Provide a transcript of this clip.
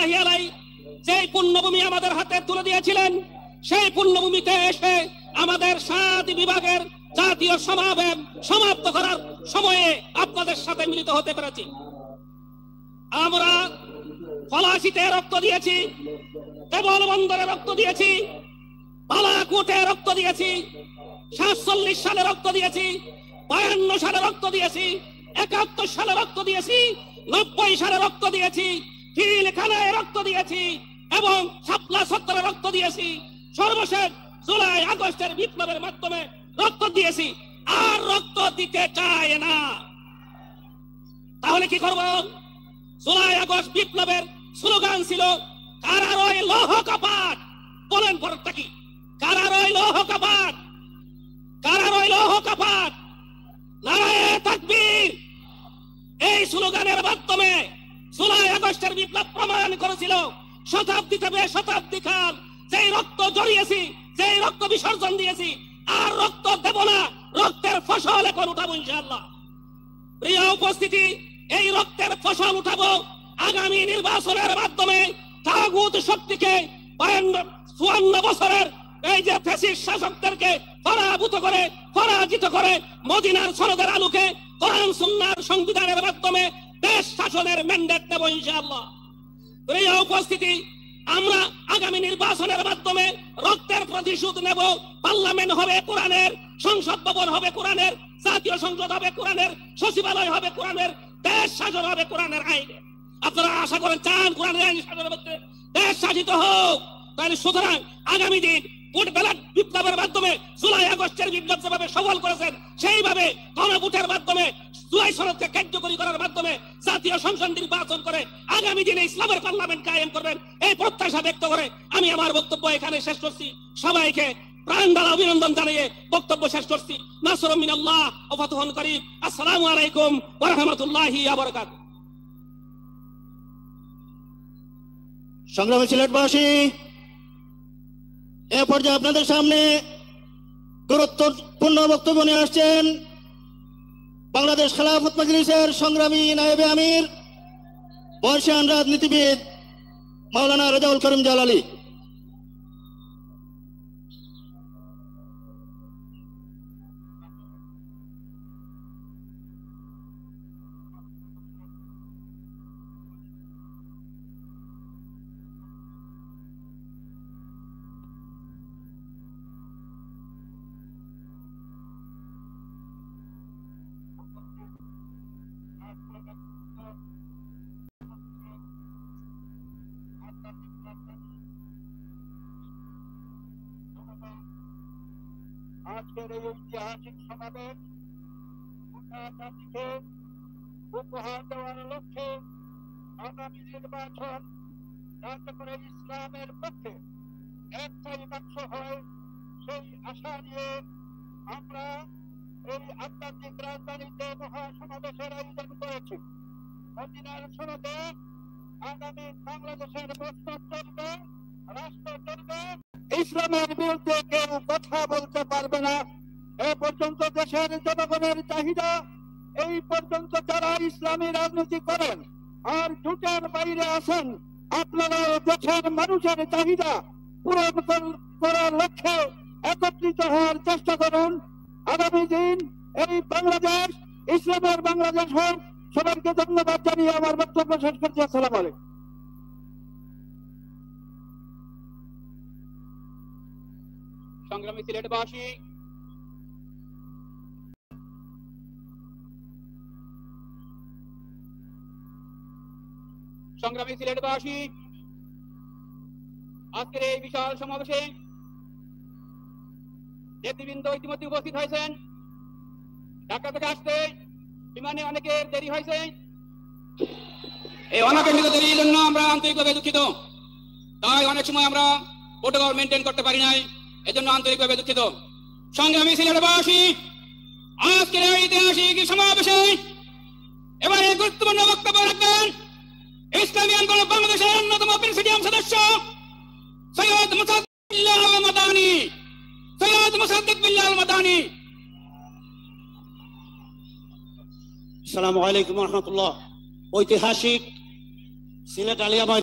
রহমতুল্লাহি আলাইহি যে পুণ্যভূমি আমাদের হাতে তুলে দিয়েছিলেন, সেই পুণ্যভূমিতে এসে আমাদের 7 বিভাগের জাতীয় সমাবেশ সমাপ্ত করার সময়ে আপনাদের সাথে মিলিত হতে পেরেছি। আমরা পলাশীতে রক্ত দিয়েছি, কেবল বন্দরে রক্ত দিয়েছি, বালাকোটে রক্ত দিয়েছি, 47 সালে রক্ত দিয়েছি, 52 সালে রক্ত দিয়েছি, 71 সালে রক্ত দিয়েছি, 90 সালে রক্ত দিয়েছি, পিলখানায় রক্ত দিয়েছি এবং শাপলা চত্বরে রক্ত দিয়েছি, সর্বশেষ জুলাই আগস্টের বিপ্লবের মাধ্যমে রক্ত দিয়েছি। আর রক্ত দিতে চায় না, তাহলে কি করব? জুলাই আগস্ট বিপ্লবের স্লোগান ছিল কারারয় লৌহ কপাট। বলেন পরটা কি? কারারয় লৌহ কপাট, কারারয় লৌহ কপাট, নারায়ে তাকবীর। এই স্লোগানের মাধ্যমে জুলাই আগস্টের বিপ্লব প্রমাণ করেছিল শতাব্দী থেকে শতাব্দী কাল যেই রক্ত জড়িয়েছি, যেই রক্ত বিসর্জন দিয়েছি, আর রক্ত দেব না। রক্তের ফসল এখন উঠাবো ইনশাআল্লাহ। প্রিয় উপস্থিতি, এই রক্তের ফসল উঠাবো আগামী নির্বাচনের মাধ্যমে। তাগুত শক্তিকে 54 বছরের এই যে ফ্যাসিস্ট শাসকদেরকে পরাজিত করে মদিনার সনদের আলোকে কোরআন সুন্নাহর সংবিধানের মাধ্যমে দেশ শাসনের ম্যান্ডেট দেব ইনশাআল্লাহ। প্রিয় উপস্থিতি, আমরা আগামী নির্বাচনের মাধ্যমে রক্তের প্রতিশোধ নেব। পার্লামেন্ট হবে কোরআনের, সংসদ ভবন হবে কোরআনের, জাতীয় সংসদ হবে কোরআনের, সচিবালয় হবে কোরআনের, দেশ শাসন হবে কোরআনের আইনে। আপনারা আশা করেন চান কোরআনের আইন শাসনের মধ্যে দেশ শাসিত হোক। তাহলে সুতরাং আগামী দিন ভোট ব্যালট বিপ্লবের মাধ্যমে জুলাই আগস্টের বিপ্লব যেভাবে সফল করেছেন, সেইভাবে গণভোটের মাধ্যমে জুলাই সনদকে কার্যকরী করার মাধ্যমে জাতীয় সংসদ নির্বাচন করে আগামী দিনে ইসলামের পার্লামেন্ট কায়েম করবেন, এই প্রত্যাশা ব্যক্ত করে আমি আমার বক্তব্য এখানে শেষ করছি। সবাইকে প্রাণ ঢালা অভিনন্দন জানিয়ে বক্তব্য শেষ করছি। নাসরুম মিনাল্লাহ ওয়া ফাতহুন করিম। আসসালামু আলাইকুম ওয়া রাহমাতুল্লাহি ওয়া বারাকাতুহু। সংগ্রামী সিলেটবাসী, এ পর্যায়ে আপনাদের সামনে গুরুত্বপূর্ণ বক্তব্য নিয়ে আসছেন বাংলাদেশ খেলাফত মজলিসের সংগ্রামী নায়েবে আমির, বর্ষিয়ান রাজনীতিবিদ মাওলানা রেজাউল করিম জালালী। আজকের এই ঐতিহাসিক সমাবেশ গোটা জাতিকে উপহার দেওয়ার লক্ষ্যে আগামী নির্বাচন যাতে করে ইসলামের পক্ষে একটাই বাক্স হয়, সেই আশা নিয়ে আমরা এই আধ্যাত্মিক রাজধানীতে মহাসমাবেশের আয়োজন করেছি। মদিনার সনদে আগামী বাংলাদেশের প্রস্তাব চলবে, রাষ্ট্র চলবে, ইসলামের বিরুদ্ধে কেউ কথা বলতে পারবে না। এ পর্যন্ত দেশের জনগণের চাহিদা, এই পর্যন্ত যারা ইসলামী রাজনীতি করেন আর জোটের বাইরে আছেন, আপনারা দেশের মানুষের চাহিদা পূরণ করার লক্ষ্যে একত্রিত হওয়ার চেষ্টা করুন। আগামী দিন এই বাংলাদেশ ইসলামের বাংলাদেশ হোক। সবাইকে ধন্যবাদ জানিয়ে আমার বক্তব্য শেষ করছি। আসসালামু আলাইকুম। সংগ্রামী সিলেটবাসী, সংগ্রামী সিলেটবাসী, আজকের এই বিশাল সমাবেশে নেতৃবৃন্দ ইতিমধ্যে উপস্থিত হয়েছেন। ঢাকা থেকে আসতে বিমানে অনেকের দেরি হয়েছে। এই অনাকাঙ্ক্ষিত দেরির জন্য আমরা আন্তরিকভাবে দুঃখিত। তাই অনেক সময় আমরা প্রোটোকল মেনটেন করতে পারি নাই, এজন্য আন্তরিকভাবে দুঃখিত। সংগ্রামী সিলেটবাসী, আজকের এই ঐতিহাসিক সমাবেশে এবারে গুরুত্বপূর্ণ বক্তব্য রাখবেন ইসলামী আন্দোলন বাংলাদেশের অন্যতম প্রেসিডিয়াম সদস্য সৈয়দ মুসাদ্দিক বিল্লাহ আল মাদানী। সৈয়দ মুসাদ্দিক বিল্লাহ আল মাদানী। আসসালামু আলাইকুম ওয়া রাহমাতুল্লাহ। ঐতিহাসিক সিলেট আলিয়া